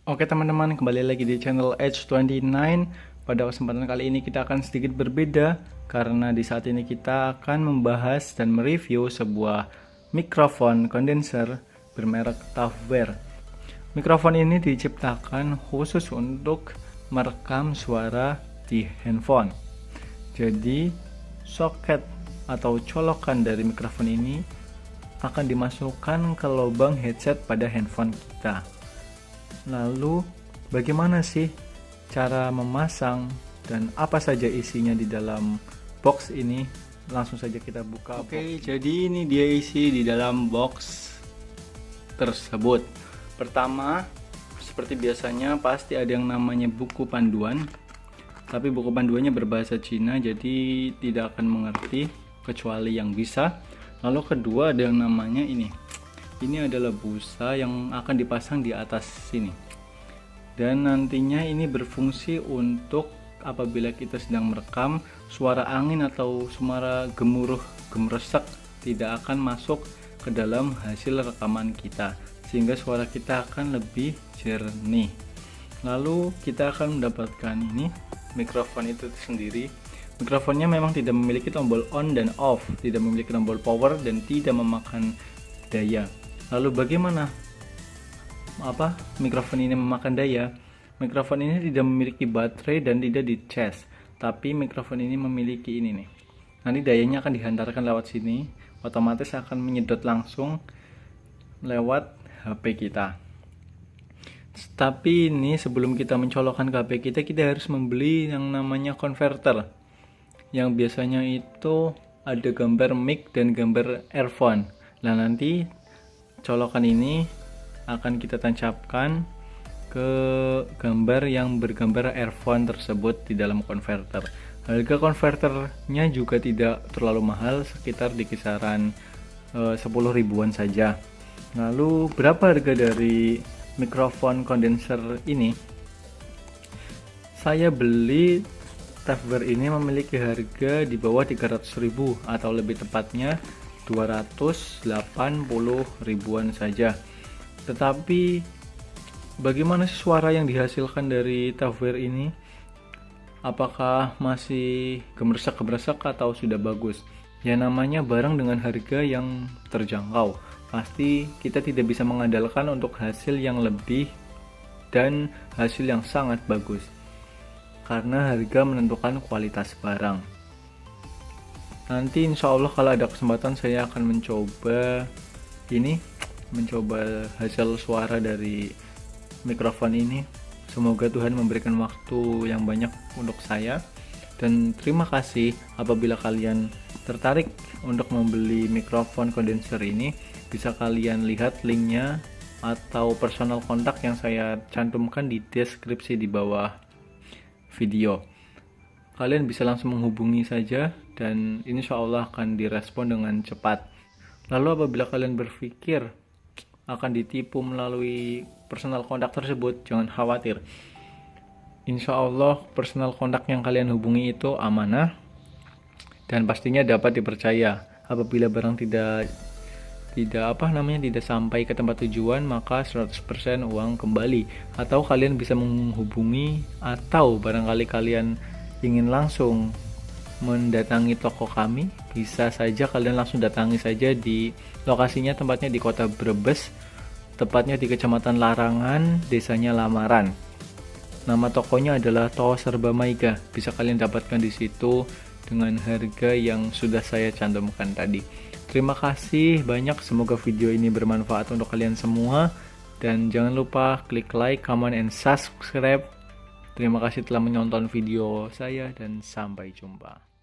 Oke teman-teman, kembali lagi di channel H29. Pada kesempatan kali ini kita akan sedikit berbeda, karena di saat ini kita akan membahas dan mereview sebuah mikrofon kondenser bermerek Tavware. Mikrofon ini diciptakan khusus untuk merekam suara di handphone. Jadi soket atau colokan dari mikrofon ini akan dimasukkan ke lubang headset pada handphone kita. Lalu bagaimana sih cara memasang dan apa saja isinya di dalam box ini? Langsung saja kita buka. Oke, jadi ini dia isi di dalam box tersebut. Pertama, seperti biasanya pasti ada yang namanya buku panduan. Tapi buku panduannya berbahasa Cina, jadi tidak akan mengerti kecuali yang bisa. Lalu kedua ada yang namanya ini. Ini adalah busa yang akan dipasang di atas sini. Dan nantinya ini berfungsi untuk apabila kita sedang merekam, suara angin atau suara gemuruh, gemeresek tidak akan masuk ke dalam hasil rekaman kita, sehingga suara kita akan lebih jernih. Lalu kita akan mendapatkan ini mikrofon itu sendiri. Mikrofonnya memang tidak memiliki tombol on dan off, tidak memiliki tombol power dan tidak memakan daya. Lalu bagaimana mikrofon ini memakan daya? Mikrofon ini tidak memiliki baterai dan tidak dicas, tapi mikrofon ini memiliki ini nih. Nanti dayanya akan dihantarkan lewat sini, otomatis akan menyedot langsung lewat HP kita. Tapi ini sebelum kita mencolokkan ke HP kita harus membeli yang namanya converter, yang biasanya itu ada gambar mic dan gambar earphone. Nah nanti colokan ini akan kita tancapkan ke gambar yang bergambar earphone tersebut di dalam converter. Harga converternya juga tidak terlalu mahal, sekitar di kisaran 10 ribuan saja. Lalu berapa harga dari mikrofon kondenser ini? Saya beli Tavware ini memiliki harga di bawah 300.000 atau lebih tepatnya 280 ribuan saja. Tetapi bagaimana sih suara yang dihasilkan dari Tavware ini? Apakah masih gemeresek-gemeresek atau sudah bagus? Ya namanya barang dengan harga yang terjangkau, pasti kita tidak bisa mengandalkan untuk hasil yang lebih dan hasil yang sangat bagus, karena harga menentukan kualitas barang. Nanti insya Allah kalau ada kesempatan saya akan mencoba hasil suara dari mikrofon ini. Semoga Tuhan memberikan waktu yang banyak untuk saya. Dan terima kasih apabila kalian tertarik untuk membeli mikrofon kondenser ini. Bisa kalian lihat linknya atau personal kontak yang saya cantumkan di deskripsi di bawah video. Kalian bisa langsung menghubungi saja dan insya Allah akan direspon dengan cepat. Lalu apabila kalian berpikir akan ditipu melalui personal kontak tersebut, jangan khawatir. Insya Allah personal kontak yang kalian hubungi itu amanah dan pastinya dapat dipercaya. Apabila barang tidak sampai ke tempat tujuan, maka 100% uang kembali. Atau kalian bisa menghubungi, atau barangkali kalian ingin langsung mendatangi toko kami, bisa saja kalian langsung datangi saja di lokasinya, tempatnya di Kota Brebes, tepatnya di Kecamatan Larangan, desanya Lamaran. Nama tokonya adalah Toko Serba Maiga. Bisa kalian dapatkan di situ dengan harga yang sudah saya cantumkan tadi. Terima kasih banyak, semoga video ini bermanfaat untuk kalian semua, dan jangan lupa klik like, comment, and subscribe. Terima kasih telah menonton video saya dan sampai jumpa.